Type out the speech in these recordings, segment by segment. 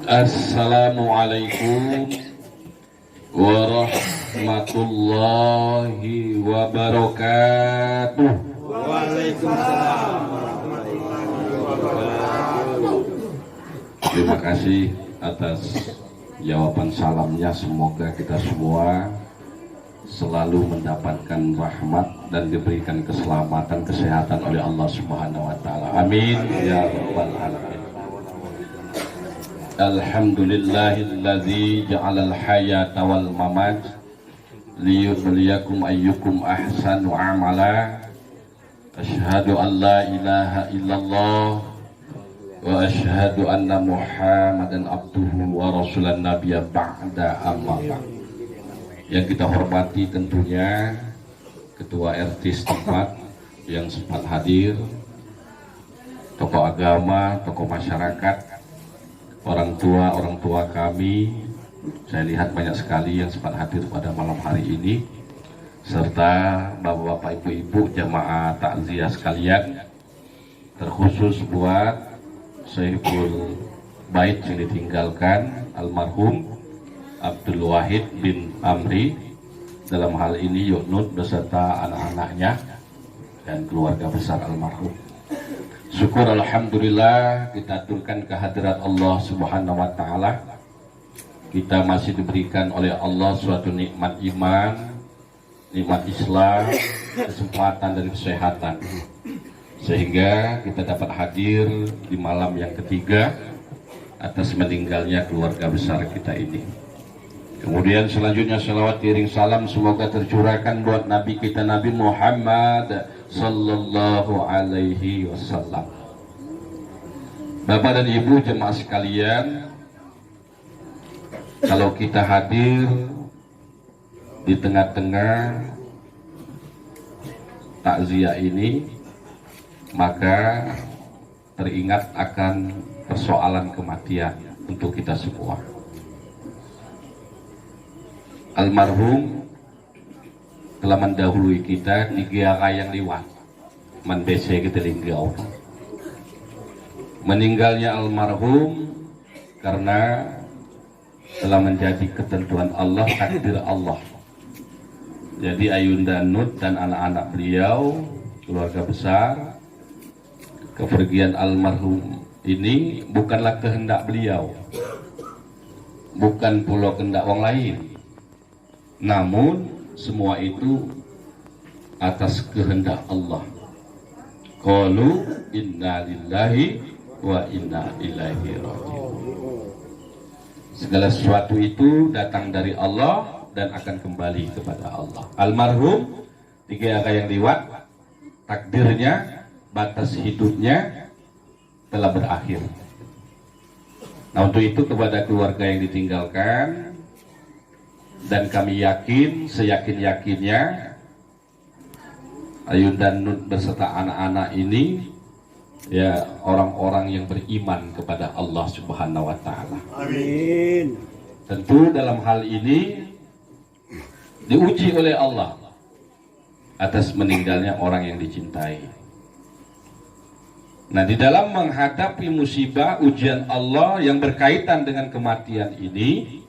Assalamualaikum warahmatullahi wabarakatuh. Waalaikumsalam warahmatullahi wabarakatuh. Terima kasih atas jawaban salamnya. Semoga kita semua selalu mendapatkan rahmat dan diberikan keselamatan, kesehatan oleh Allah Subhanahu wa taala. Amin ya rabbal alamin. Alhamdulillahilladzi ja'alal hayata wal mamat liyubliyakum ayyukum ahsanu amala. Asyhadu an la ilaha illallah wa asyhadu anna Muhammadan abduhu wa rasulan nabiyya ba'da amma ba'd. Yang kita hormati tentunya Ketua RT setempat yang sempat hadir, tokoh agama, tokoh masyarakat, orang tua kami. Saya lihat banyak sekali yang sempat hadir pada malam hari ini, serta bapak-bapak, ibu-ibu, jamaah takziah sekalian, terkhusus buat Syekhul Bait yang ditinggalkan almarhum Abdul Wahid bin Amri, dalam hal ini Yunus beserta anak-anaknya dan keluarga besar almarhum. Syukur alhamdulillah kita aturkan kehadirat Allah Subhanahu wa taala. Kita masih diberikan oleh Allah suatu nikmat iman, nikmat Islam, kesempatan dan kesehatan, sehingga kita dapat hadir di malam yang ketiga atas meninggalnya keluarga besar kita ini. Kemudian selanjutnya salawat iring salam semoga tercurahkan buat Nabi kita Nabi Muhammad sallallahu alaihi wasallam. Bapak dan Ibu jemaah sekalian, kalau kita hadir di tengah-tengah takziah ini, maka teringat akan persoalan kematian untuk kita semua. Almarhum telah mendahului kita di giara yang liwat mendese kita linggau. Meninggalnya almarhum karena telah menjadi ketentuan Allah, takdir Allah. Jadi Ayunda Nut dan anak-anak beliau, keluarga besar, kepergian almarhum ini bukanlah kehendak beliau, bukan pula kehendak orang lain, namun semua itu atas kehendak Allah. Qalu inna lillahi wa inna ilaihi raji'un. Segala sesuatu itu datang dari Allah dan akan kembali kepada Allah. Almarhum tiga yang lewat, takdirnya, batas hidupnya telah berakhir. Nah, untuk itu kepada keluarga yang ditinggalkan, dan kami yakin, seyakin-yakinnya Ayunda Nut beserta anak-anak ini ya orang-orang yang beriman kepada Allah Subhanahu wa taala. Amin. Tentu dalam hal ini diuji oleh Allah atas meninggalnya orang yang dicintai. Nah, di dalam menghadapi musibah, ujian Allah yang berkaitan dengan kematian ini,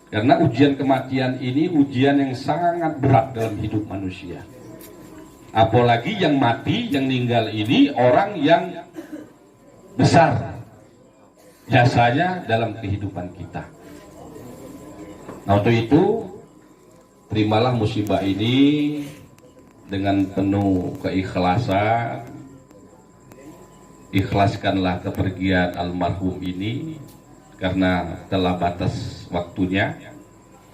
karena ujian kematian ini ujian yang sangat berat dalam hidup manusia. Apalagi yang mati, yang meninggal ini orang yang besar jasanya dalam kehidupan kita. Nah, untuk itu terimalah musibah ini dengan penuh keikhlasan. Ikhlaskanlah kepergian almarhum ini karena telah batas waktunya.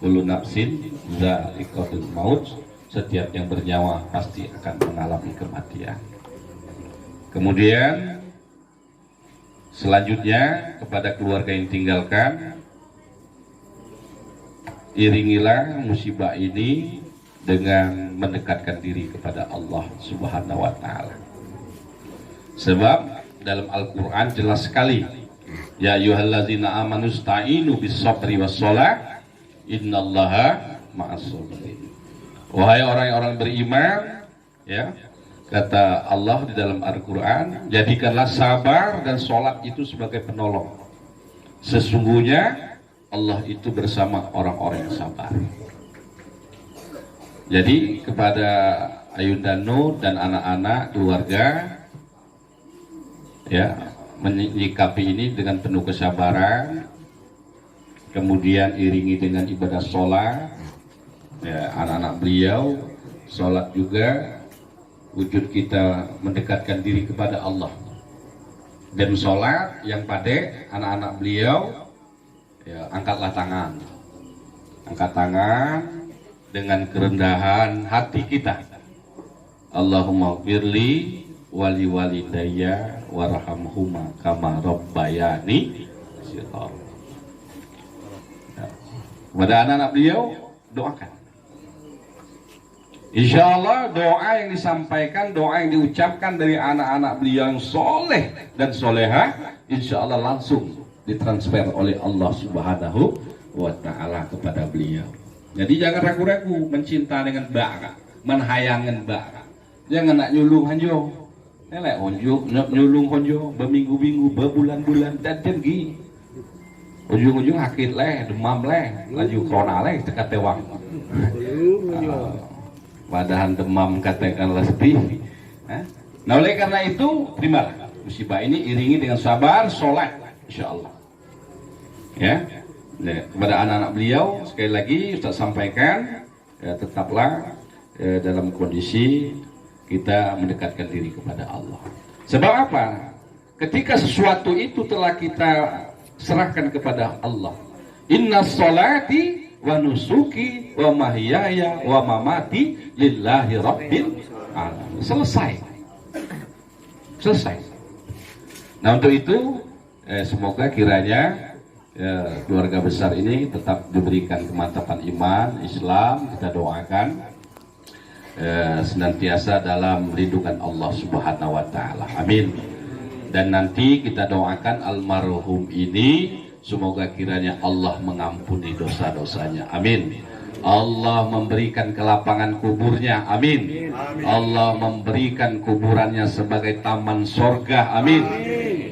Kullu nafsin dha'iqatul maut, setiap yang bernyawa pasti akan mengalami kematian. Kemudian selanjutnya kepada keluarga yang tinggalkan, iringilah musibah ini dengan mendekatkan diri kepada Allah Subhanahu wa taala. Sebab dalam Al-Qur'an jelas sekali, ya ayyuhallazina amanu ista'inu bis-sabri was-shalah innallaha ma'as-sabirin. Wahai orang-orang beriman, ya, kata Allah di dalam Al-Quran, jadikanlah sabar dan sholat itu sebagai penolong. Sesungguhnya Allah itu bersama orang-orang yang sabar. Jadi kepada Ayunda Nur dan anak-anak keluarga, ya, menyikapi ini dengan penuh kesabaran, kemudian iringi dengan ibadah sholat. Ya, anak-anak beliau sholat juga wujud kita mendekatkan diri kepada Allah. Dan sholat yang pada anak-anak beliau, ya, angkat tangan dengan kerendahan hati kita. Allahumma firli wali walidayya warhamhuma kama rabbayani shighar. Kepada anak-anak beliau doakan. Insya Allah doa yang disampaikan, doa yang diucapkan dari anak-anak beliau yang soleh dan soleha, insya Allah langsung ditransfer oleh Allah Subhanahu wa Ta'ala kepada beliau. Jadi jangan ragu-ragu mencinta dengan bara, menhayangan bara. Jangan nak nyulung hanjo, nelek honjo, nyulung honjo, berminggu-minggu, berbulan-bulan dan tinggi. Ujung-ujung sakit leh, demam leh, laju corona leh, tekat tewang. Padahal demam katakanlah sedih. Nah oleh karena itu terimalah musibah ini, iringi dengan sabar, sholat, insya Allah. Ya, kepada anak-anak beliau sekali lagi Ustaz sampaikan, ya, tetaplah dalam kondisi kita mendekatkan diri kepada Allah. Sebab apa? Ketika sesuatu itu telah kita serahkan kepada Allah, inna sholati wa nusuki wa mahyaya wa mamati lillahi rabbil alamin. Selesai. Nah untuk itu semoga kiranya keluarga besar ini tetap diberikan kemantapan iman Islam. Kita doakan senantiasa dalam lindungan Allah Subhanahu wa Ta'ala. Amin. Dan nanti kita doakan almarhum ini semoga kiranya Allah mengampuni dosa-dosanya. Amin. Allah memberikan kelapangan kuburnya. Amin. Allah memberikan kuburannya sebagai taman sorga. Amin.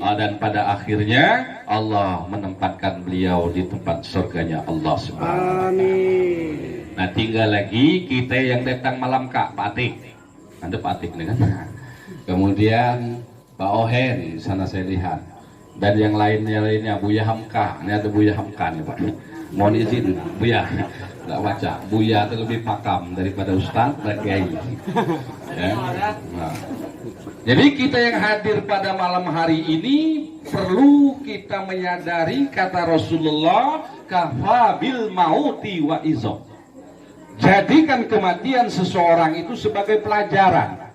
Dan pada akhirnya Allah menempatkan beliau di tempat surganya Allah Subhanahu wa Ta'ala. Nah tinggal lagi kita yang datang malam Pak Atik. Ada Pak Atik nih kan. Kemudian Pak Ohen sana saya lihat. Dan yang lainnya Buya Hamka, ini ada Buya Hamka nih Pak. Mohon izin Buya, nggak baca. Buya itu lebih pakam daripada Ustaz dan Kiai. Ya. Nah. Jadi kita yang hadir pada malam hari ini perlu kita menyadari kata Rasulullah, kafabil mauti wa izoh. Jadikan kematian seseorang itu sebagai pelajaran.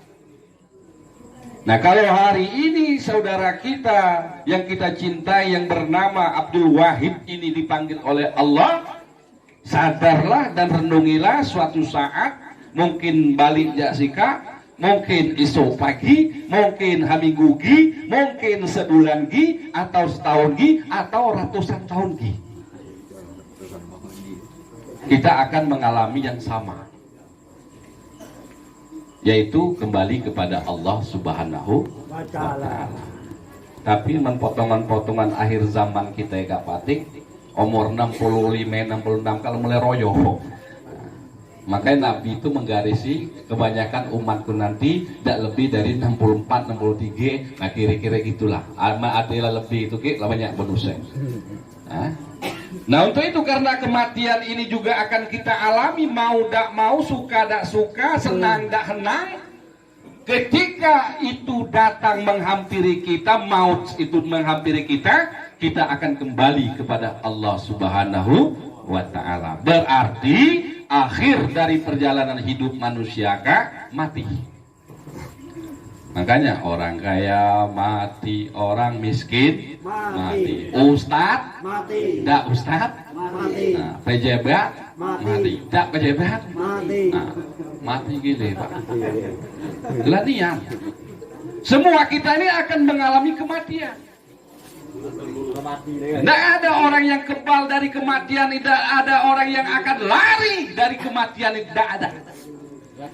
Nah kalau hari ini saudara kita yang kita cintai yang bernama Abdul Wahid ini dipanggil oleh Allah, sadarlah dan renungilah suatu saat mungkin balik jasika, mungkin esok pagi, mungkin haminggu gi, mungkin sebulan gi, atau setahun gi, atau ratusan tahun gi. Kita akan mengalami yang sama, yaitu kembali kepada Allah Subhanahu wa Ta'ala. Tapi potongan-potongan akhir zaman kita ya Patik, umur 65-66 kalau mulai royo. Makanya Nabi itu menggarisi kebanyakan umatku nanti tidak lebih dari 64-63. Nah kira-kira gitulah. Adalah lebih itu banyak bonusnya. Nah untuk itu karena kematian ini juga akan kita alami, mau tak mau, suka tak suka, senang tak senang. Ketika itu datang menghampiri kita, maut itu menghampiri kita, kita akan kembali kepada Allah Subhanahu wa Ta'ala. Berarti akhir dari perjalanan hidup manusia mati. Makanya orang kaya mati, orang miskin mati. Ustad mati. Tidak ustad mati. Nah, pejabat mati. Tidak pejabat mati. Nah, mati gitu Pak. Latihan. Semua kita ini akan mengalami kematian. Tidak ada orang yang kebal dari kematian, tidak ada orang yang akan lari dari kematian, tidak ada.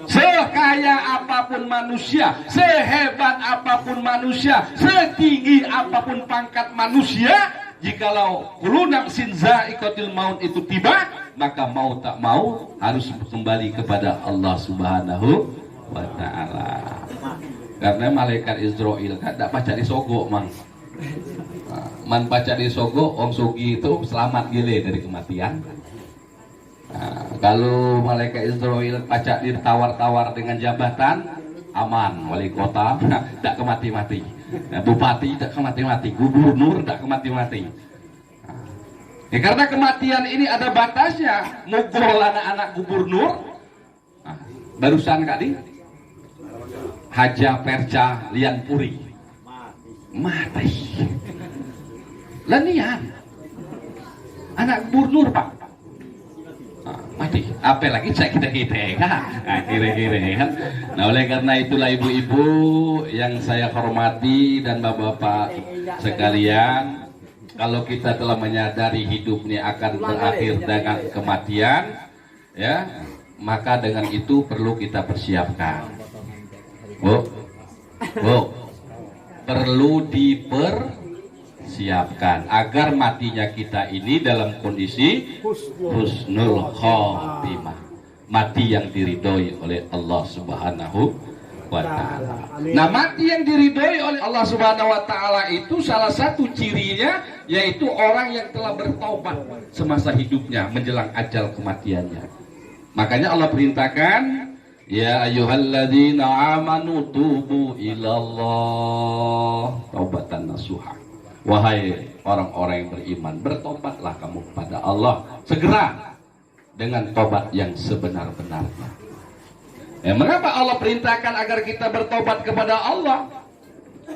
Sekaya apapun manusia, sehebat apapun manusia, setinggi apapun pangkat manusia, jikalau kullu nafsin za'iqatul maut itu tiba, maka mau tak mau harus kembali kepada Allah Subhanahu wa ta'ala. Karena malaikat Israel kan tak baca di sogok mang. Man baca di sogok, orang sogi itu selamat gile dari kematian. Kalau malaikat Israel baca ditawar-tawar dengan jabatan, aman, wali kota tak kemati-mati, bupati tak kemati-mati, gubernur tak kemati-mati. Ya, karena kematian ini ada batasnya. Mugol anak-anak gubernur, barusan kali Haja Perca Lian Puri mati. Lanian anak gubernur pak mati. Apalagi saya kita kan kira-kira kan. Nah oleh karena itulah ibu-ibu yang saya hormati dan bapak-bapak sekalian, kalau kita telah menyadari hidup ini akan berakhir dengan kematian, ya, maka dengan itu perlu kita persiapkan. Perlu dipersiapkan agar matinya kita ini dalam kondisi husnul khotimah, mati yang diridhoi oleh Allah Subhanahu wa ta'ala. Nah, mati yang diridhoi oleh Allah Subhanahu wa ta'ala itu salah satu cirinya yaitu orang yang telah bertaubat semasa hidupnya menjelang ajal kematiannya. Makanya Allah perintahkan, ya ayyuhalladzina amanu tubu ilallah taubatan nasuha. Wahai orang-orang yang beriman, bertobatlah kamu kepada Allah segera dengan tobat yang sebenar-benarnya. Ya, mengapa Allah perintahkan agar kita bertobat kepada Allah?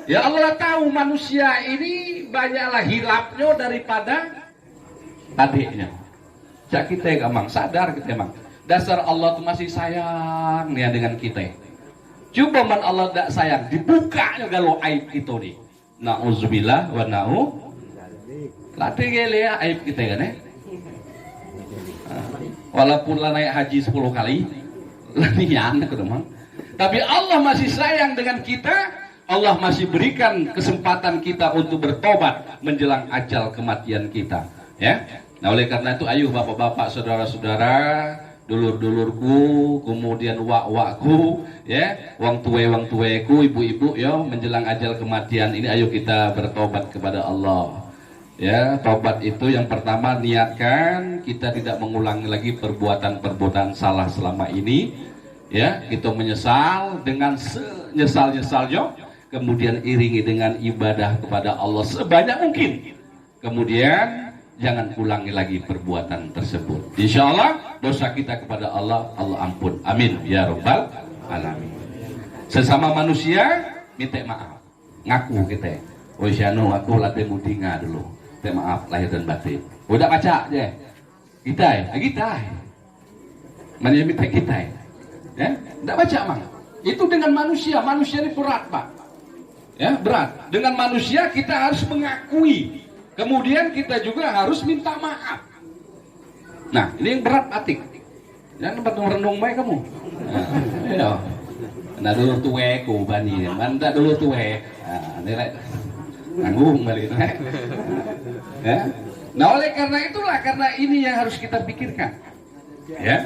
Ya Allah tahu manusia ini banyaklah hilapnya daripada adiknya. Jak kita emang sadar kita emang dasar Allah itu masih sayang ya dengan kita. Coba man Allah tidak sayang, dibukanya galau aib kita nih. Nauzubillah wa na'u. Latih gele ya aib kita kan ya. Walaupun lah naik haji 10 kali, lanian kedemang. Tapi Allah masih sayang dengan kita. Allah masih berikan kesempatan kita untuk bertobat menjelang ajal kematian kita. Ya. Nah oleh karena itu, ayo bapak-bapak, saudara-saudara, dulur-dulurku, kemudian wak-wakku, ya, wang tuweku, ibu-ibu, ya, menjelang ajal kematian ini, ayo kita bertobat kepada Allah. Ya, tobat itu yang pertama niatkan kita tidak mengulangi lagi perbuatan-perbuatan salah selama ini. Ya, kita menyesal dengan senyesal-nyesalnya, kemudian iringi dengan ibadah kepada Allah sebanyak mungkin. Kemudian jangan ulangi lagi perbuatan tersebut. Insya Allah dosa kita kepada Allah, Allah ampun. Amin ya rabbal alamin. Sesama manusia minta maaf, ngaku kita. Oh syanu aku latih mudinga dulu. Minta maaf lahir dan batin. Udah baca aja. Kita mana minta kita ya? Tidak baca mang. Itu dengan manusia ini berat pak. Ya berat. Dengan manusia kita harus mengakui. Kemudian kita juga harus minta maaf. Nah, ini yang berat batik. Jangan tempat merenung baik kamu. Nah, nah dulu tuweku bani, manda dulu tuwe. Nah, nilai nanggung balik. Ya. Nah, oleh karena itulah, karena ini yang harus kita pikirkan. Ya.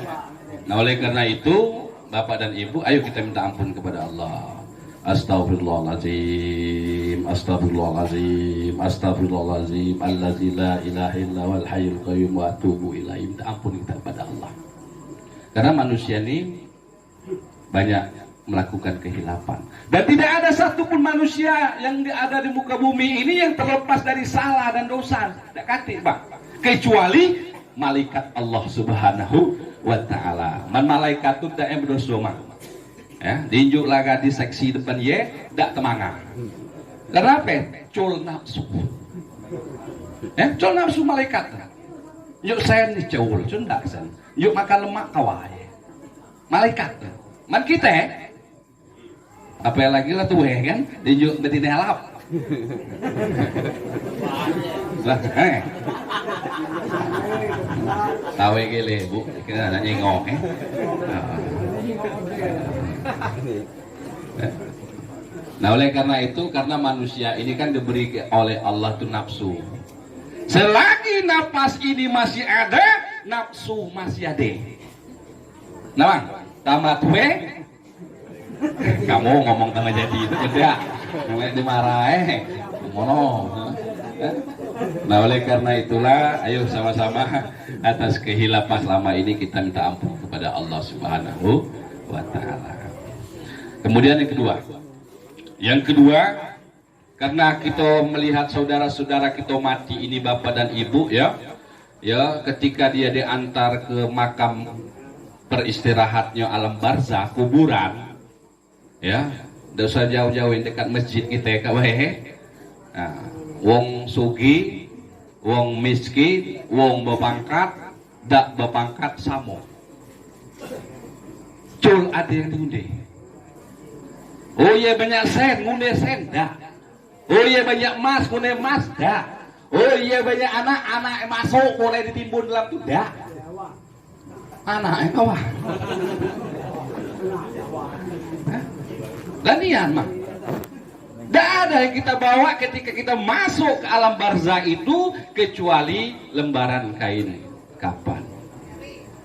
Nah, oleh karena itu, Bapak dan Ibu, ayo kita minta ampun kepada Allah. Astagfirullahaladzim, astagfirullahaladzim, astagfirullahaladzim, allazi la ilaha illa wal hayyul qayyum wa atubu ilaihi. Minta ampun kita kepada Allah. Karena manusia ini banyak melakukan kehilapan. Dan tidak ada satupun manusia yang ada di muka bumi ini yang terlepas dari salah dan dosa. Tidak katik, Pak. Kecuali malaikat Allah Subhanahu wa ta'ala. Malaikat itu tidak berdosa, Mak. Ya, diinjuk laga di seksi depan ye, dak temanga. Kenapa? Cul nafsu. Ya, cul nafsu malaikat. Yuk sen ni cul, ndak sen. Yuk makan lemak kawai. Malaikat. Man kita apa lagi lah tuh kan? Diinjuk betina halap. Lah, tawe gele bu, kita nanya ngok Nah oleh karena itu, karena manusia ini kan diberi oleh Allah itu nafsu. Selagi napas ini masih ada, nafsu masih ada. Nah, tamat we. Kamu ngomong sama jadi itu beda. Mulai dimarahin. Mono. Nah, oleh karena itulah, ayo sama-sama atas kehilafan selama ini kita minta ampun kepada Allah Subhanahu wa Ta'ala. Kemudian yang kedua, karena kita melihat saudara-saudara kita mati ini bapak dan ibu ya, ketika dia diantar ke makam peristirahatnya alam barzah, kuburan, ya, tidak usah jauh-jauh dekat masjid kita kawahe. Nah, wong sugi, wong miskin, wong bepangkat, dak bepangkat samo. Cul ada yang diundi. Oh iya banyak sen, ngunde sen, dak. Oh iya banyak emas, ngunde emas, dak. Oh iya banyak anak masuk mulai ditimbun dalam tu, dak. Anak kawah. Lanian mah. Tidak ada yang kita bawa ketika kita masuk ke alam barzah itu kecuali lembaran kain kapan.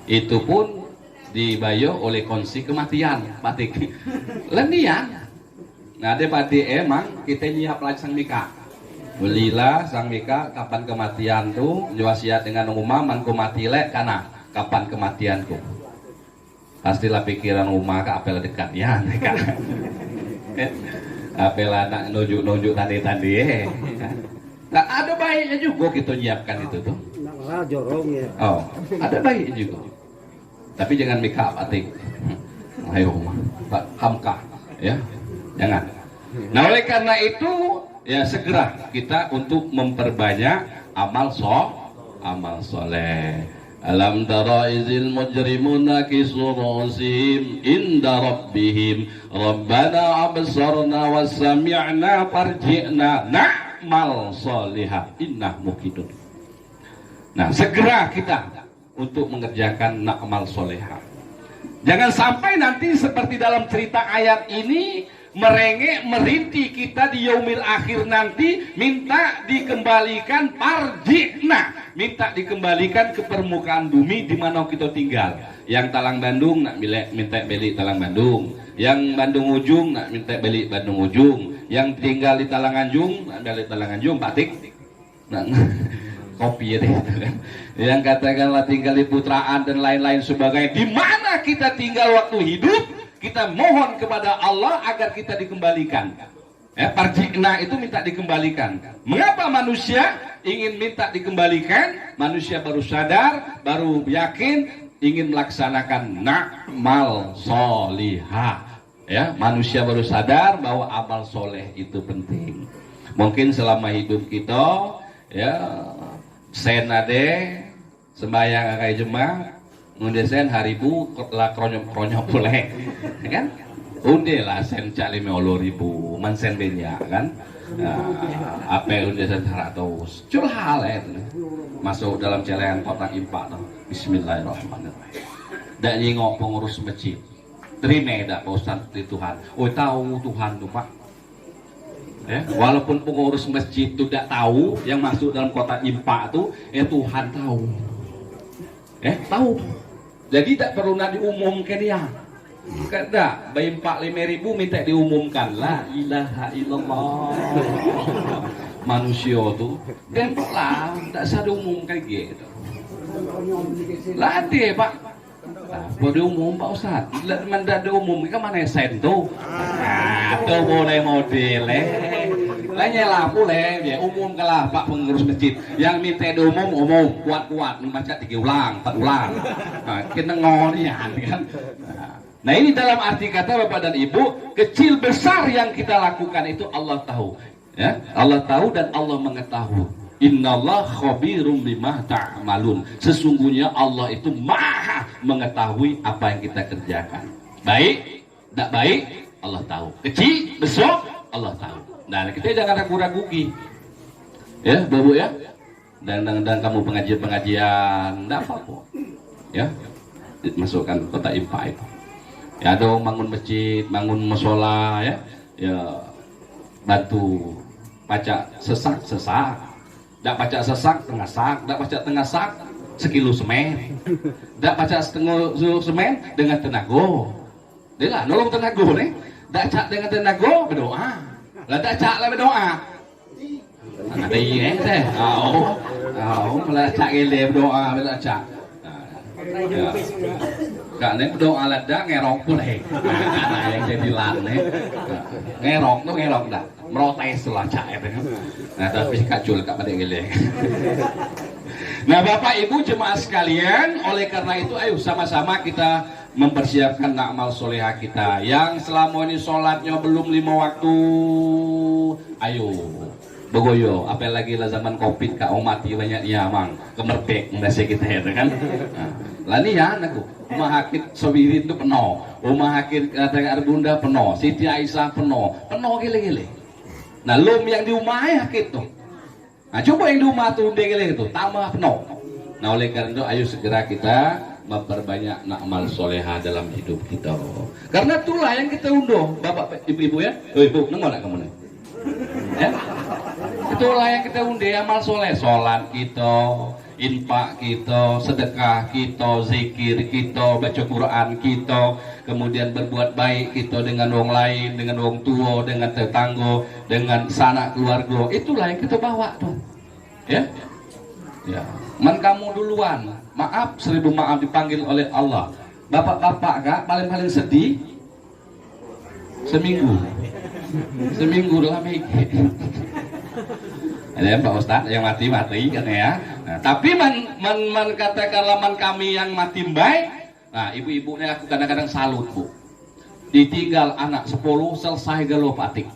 Itu pun dibayar oleh konsep kematian, batik. Lenian. Nah, ada batik emang kita nyiap lagi sang mika. Belilah sang mika kapan kematian tuh, wasiat dengan umah man ku mati lek kana kapan kematianku. Pastilah pikiran umah ke apel dekat ya, mika. Apel anak nunjuk tadi. Nah, ada baiknya juga kita nyiapkan itu tuh. Jorong ya. Oh, ada baiknya juga. Tapi jangan make up atik. Ayo, Pak Hamka, ya. Jangan. Nah, oleh karena itu ya segera kita untuk memperbanyak amal soleh. Alam tara izil mujrimuna kisurusim inda rabbihim rabbana absarna wa sami'na farji'na na'mal solihah inna mukidun. Nah, segera kita untuk mengerjakan na'mal solihah. Jangan sampai nanti seperti dalam cerita ayat ini merengek merintih kita di yaumil akhir nanti minta dikembalikan parjina, minta dikembalikan ke permukaan bumi di mana kita tinggal. Yang Talang Bandung nak minta beli Talang Bandung, yang Bandung Ujung nak minta beli Bandung Ujung, yang tinggal di Talanganjung nak beli Talanganjung, batik nah, kopi ya deh. Yang katakanlah tinggal di Putraan dan lain-lain sebagainya. Di mana kita tinggal waktu hidup, kita mohon kepada Allah agar kita dikembalikan. Ya, parjina itu minta dikembalikan. Mengapa manusia ingin minta dikembalikan? Manusia baru sadar, baru yakin ingin melaksanakan na'mal solihah. Ya, manusia baru sadar bahwa amal soleh itu penting. Mungkin selama hidup kita, ya, senade sembahyang kayak jemaah ngundesen haribu lah kronyok boleh kan unde lah sen cali meolo ribu man sen benya kan apa undesen 100 curhal itu masuk dalam celengan kotak impak tuh. Bismillahirrahmanirrahim dak nyingok pengurus masjid terima dak Ustaz di Tuhan oh tahu Tuhan tuh Pak ya, walaupun pengurus masjid itu tidak tahu yang masuk dalam kotak impak itu Tuhan tahu tahu jadi tak perlu nak diumumkan ya kada bayi 45.000 minta diumumkan la ilaha illallah manusia tuh tembok lah tak usah diumumkan gitu lah deh Pak boleh umum Pak Ustaz mendadak umum kan mana sen tuh tuh boleh model lah nyela boleh ya umum kalah Pak pengurus masjid yang minta umum kuat-kuat membaca 3 ulang 4 ulang kita ngonian kan. Nah ini dalam arti kata Bapak dan Ibu kecil besar yang kita lakukan itu Allah tahu ya Allah tahu dan Allah mengetahui. Innallah khabirum bima ta'malun. Sesungguhnya Allah itu maha mengetahui apa yang kita kerjakan. Baik, tidak baik, Allah tahu. Kecil, besar, Allah tahu. Nah, kita jangan ragu-ragu. Ya, Bapak ya. Dan kamu pengajian, tidak apa-apa. Ya, masukkan kota impak itu. Ya, ada bangun masjid, bangun musola, ya bantu baca sesak. Dak pacak sesak tengah sak, dak pacak tengah sak sekilo semen. Dak pacak setengah semen dengan tenaga. Dia lah nolong tenaga nih. Dak cak dengan tenaga berdoa. Lah dak cak lah berdoa. Ada iya teh. Malah cak gele berdoa dak cak. Gak nih berdoa lah dak ngerok boleh. Nah yang jadi lane. Ngerok tuh ngerok dak. Merotes lah cak itu. Nah tapi kacul kak pada gele. Nah Bapak Ibu jemaah sekalian, oleh karena itu ayo sama-sama kita mempersiapkan amal solehah kita. Yang selama ini sholatnya belum 5 waktu, ayo begoyo. Apalagi lah zaman covid kak mati banyak ya mang kemerpek nasi kita ya kan. Lah nih ya anakku, rumah hakit Sobirin itu penuh, rumah hakit kata Bunda penuh, Siti Aisyah penuh gile-gile. Nah lum yang di rumah hakit tuh. Nah coba yang di rumah tuh gile itu tambah penuh. Nah oleh karena itu ayo segera kita memperbanyak amal solehah dalam hidup kita. Karena itulah yang kita unduh, Bapak Ibu-ibu ya. Oh Ibu, nengok nak kamu nih. Ya? Itulah yang kita undi amal soleh, sholat kita, infak kita, sedekah kita, zikir kita, baca Quran kita, kemudian berbuat baik kita dengan orang lain, dengan orang tua, dengan tetangga, dengan sanak keluarga. Itulah yang kita bawa tuh. Ya? Ya. Man kamu duluan, maaf 1000 maaf dipanggil oleh Allah. Bapak-bapak kak paling sedih seminggu dalam hidup. Ada Pak Ustadz yang mati kan ya. Nah, tapi man katakanlah man kami yang mati baik. Nah ibu-ibunya aku kadang-kadang salut bu. Ditinggal anak 10 selesai galau patik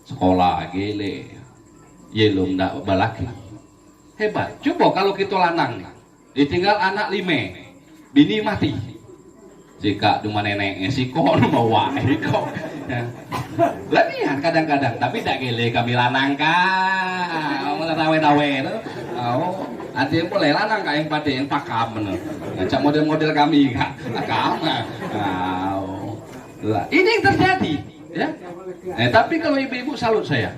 sekolah gele, yelum ndak balaki. Hebat. Coba kalau kita lanang ditinggal anak 5, bini mati. Jika cuma neneknya si kon bawa kok. Lah lihat kadang-kadang tapi tak gele kami lanang kah. Tawe-tawe itu. Ada yang boleh lanang kah yang pada yang pakam bener. Ngajak model-model kami kah. Pakam. Lah ini yang terjadi ya. Tapi kalau ibu-ibu salut saya.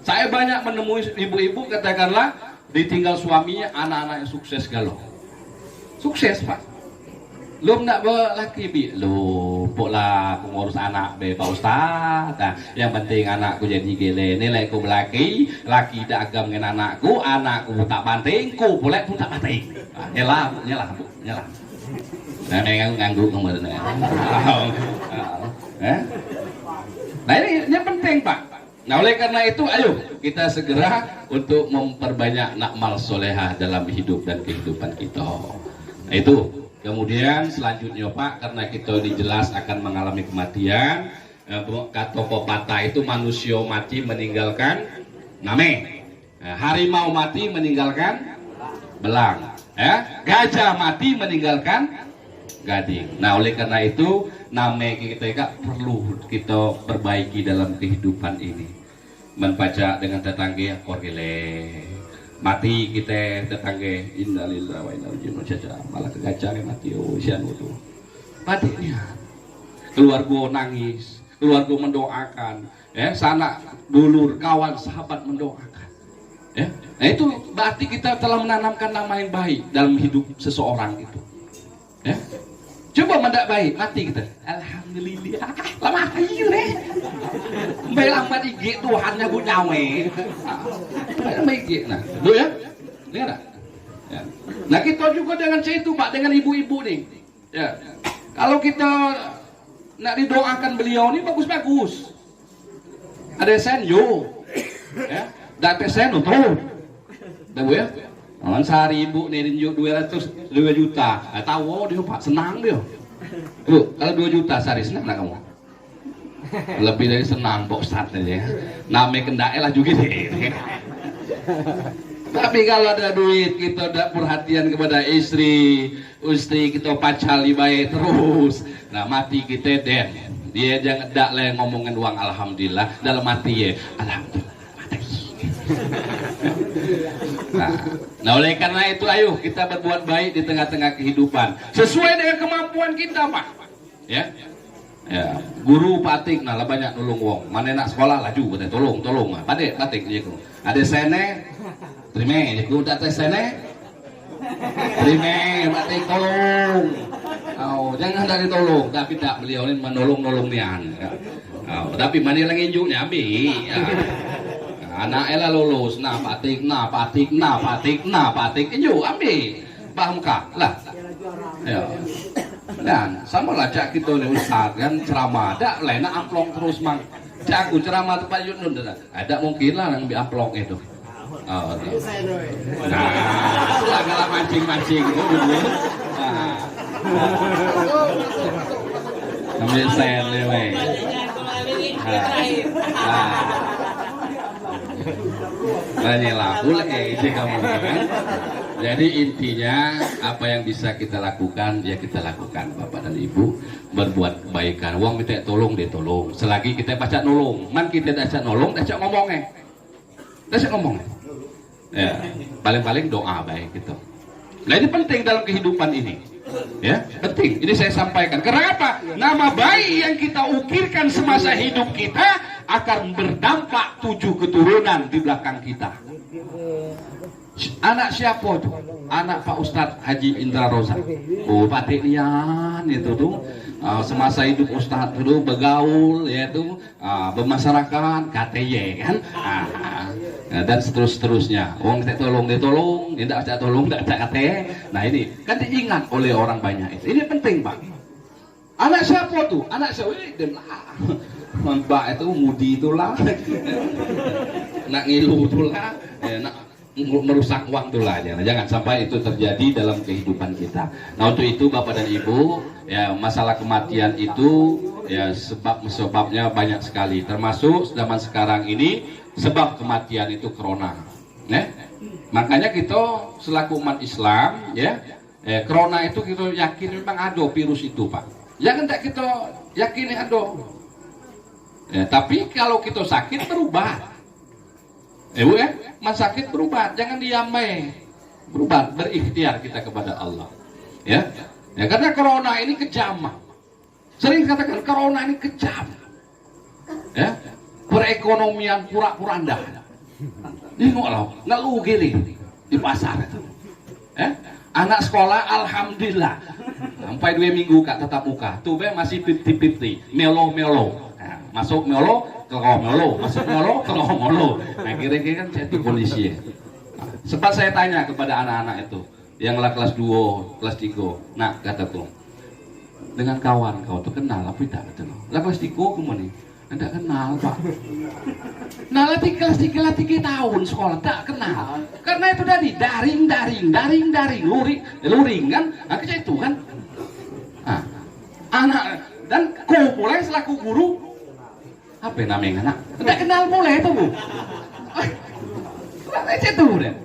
Saya banyak menemui ibu-ibu katakanlah ditinggal suaminya, anak-anaknya sukses galau. Sukses pak. Lu nak laki bi, lu poklah aku ngurus anak be Pak Ustaz. Nah, yang penting anakku jadi gele, nilai ku laki tak agam dengan anakku tak banting, ku boleh pun tak banting. Nyelah. Nah, nganggu kemarin. Nah ini penting pak. Nah oleh karena itu ayo kita segera untuk memperbanyak amal solehah dalam hidup dan kehidupan kita. Nah itu kemudian selanjutnya pak, karena kita dijelas akan mengalami kematian. Kata pepatah itu manusia mati meninggalkan name, harimau mati meninggalkan belang, gajah mati meninggalkan gading. Nah oleh karena itu name kita perlu kita perbaiki dalam kehidupan ini. Membaca dengan tetangga korgile mati kita tetangga innalillahi wa inna ilaihi raji'un malah kegacang mati usian itu matinya keluarga nangis, keluarga mendoakan sanak dulur kawan sahabat mendoakan nah itu berarti kita telah menanamkan nama yang baik dalam hidup seseorang itu coba mendak baik mati kita alhamdulillah lama ayo deh baik lambat IG Tuhannya bu nyawe nah bu ya lihat ya. Nah kita juga dengan itu pak, dengan ibu-ibu nih ya, kalau kita nak didoakan beliau ini bagus-bagus ada sen yo ya dapet sen tuh dah bu ya. Orang sehari ibu nih rinjuk 2 juta. Tahu dia pak senang dia. Bu, kalau 2 juta sehari senang nggak kamu? Lebih dari senang Pak Ustadz aja. Namanya kendake lah juga deh. Tapi kalau ada duit kita ada perhatian kepada istri kita pacali baik terus. Nah mati kita den. Dia jangan dak lah ngomongin uang alhamdulillah dalam mati ya alhamdulillah. Nah oleh karena itu ayo kita berbuat baik di tengah-tengah kehidupan sesuai dengan kemampuan kita pak ya. Ya, guru patik nah lah banyak nolong wong. Mana nak sekolah laju betul tolong. Patik je ku. Ada sene terima je ku tak sene. Terima patik tolong. Oh, jangan dari tolong, tapi tak beliau ini menolong nian. Oh, tapi mana lagi injuknya abi. Anak ela lulus, patik, injuk ambil. Paham kah? Lah. Ya. Dan sama lah cak kita ni ustaz kan ceramah dak lena amplong terus mang cak aku ceramah tempat yun ada mungkin lah yang ambil amplong itu nah itulah kalau mancing itu dulu ambil sen lewe lah boleh isi kamu kan. Jadi intinya apa yang bisa kita lakukan ya kita lakukan Bapak dan Ibu, berbuat kebaikan. Uang minta tolong dia tolong. Selagi kita baca nolong, man kita baca nolong, baca ngomongnya. Baca ngomongnya. Ya, paling-paling doa baik gitu. Nah ini penting dalam kehidupan ini. Ya, penting. Ini saya sampaikan. Karena apa? Nama baik yang kita ukirkan semasa hidup kita akan berdampak 7 keturunan di belakang kita. Anak siapa tuh? Anak Pak Ustadz Haji Indra Roza. Oh, Patik Lian itu tuh semasa hidup Ustadz dulu bergaul yaitu bermasyarakat KTY kan. Dan seterusnya. Orang kita tolong dia tolong, tidak ada tolong tidak ada KTY. Nah ini kan diingat oleh orang banyak itu. Ini penting Pak. Anak siapa tuh? Anak siapa? Mbak itu mudi itulah. Nak ngilu itulah. Nak merusak uang itulah aja. Nah, jangan sampai itu terjadi dalam kehidupan kita. Nah untuk itu Bapak dan Ibu ya masalah kematian itu ya sebabnya banyak sekali termasuk zaman sekarang ini sebab kematian itu corona. Makanya kita selaku umat Islam ya corona itu kita yakin memang ada virus itu Pak. Jangan tak kita yakini ada. Ya, tapi kalau kita sakit berubah. Bu ya, mas sakit berobat, jangan diamai. Berobat, berikhtiar kita kepada Allah. Ya, karena corona ini kejam. Sering katakan corona ini kejam. Ya, perekonomian pura-puranda. Tengoklah, ngeluh gini di pasar itu. Ya, anak sekolah, alhamdulillah, sampai 2 minggu kak tatap muka. Tuh be masih 50-50, melo. Nah, masuk melo. Kalau molo, masuk molo, kalau molo. Nah kira-kira kan itu kondisi. Sempat saya tanya kepada anak-anak itu, yang lah kelas 2, kelas 3. Nah kataku, dengan kawan kau tuh kenal apa tidak? Lah kelas 3 kemana? Tidak kenal Pak. Nah latih kelas 3 tahun sekolah tak kenal. Karena itu tadi daring, luring kan? Nah itu kan. Nah, anak dan kau mulai selaku guru. Apa namanya anak? Tidak kenal boleh itu Bu.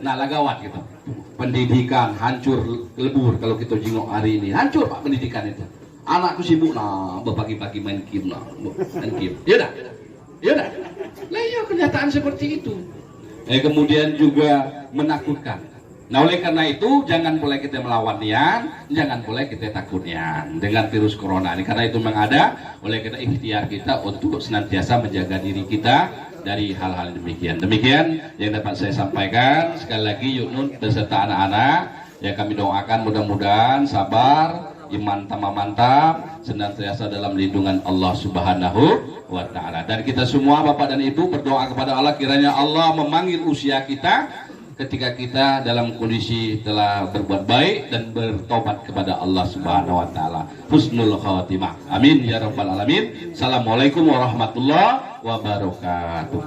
Nah lah gawat gitu. Pendidikan hancur lebur kalau kita jenguk hari ini. Hancur Pak pendidikan itu. Anakku sibuk pagi-pagi main game Yaudah. Lah iya kenyataan seperti itu. Kemudian juga menakutkan. Nah oleh karena itu jangan boleh kita melawan nian, jangan boleh kita takut nian dengan virus corona ini karena itu memang ada. Oleh karena ikhtiar kita untuk senantiasa menjaga diri kita dari hal-hal demikian. Demikian yang dapat saya sampaikan. Sekali lagi Yunus beserta anak-anak ya kami doakan mudah-mudahan sabar, iman tambah mantap, senantiasa dalam lindungan Allah Subhanahu wa Ta'ala. Dan kita semua Bapak dan Ibu berdoa kepada Allah kiranya Allah memanggil usia kita ketika kita dalam kondisi telah berbuat baik dan bertobat kepada Allah Subhanahu wa Ta'ala. Husnul khatimah. Amin ya rabbal alamin. Assalamualaikum warahmatullahi wabarakatuh.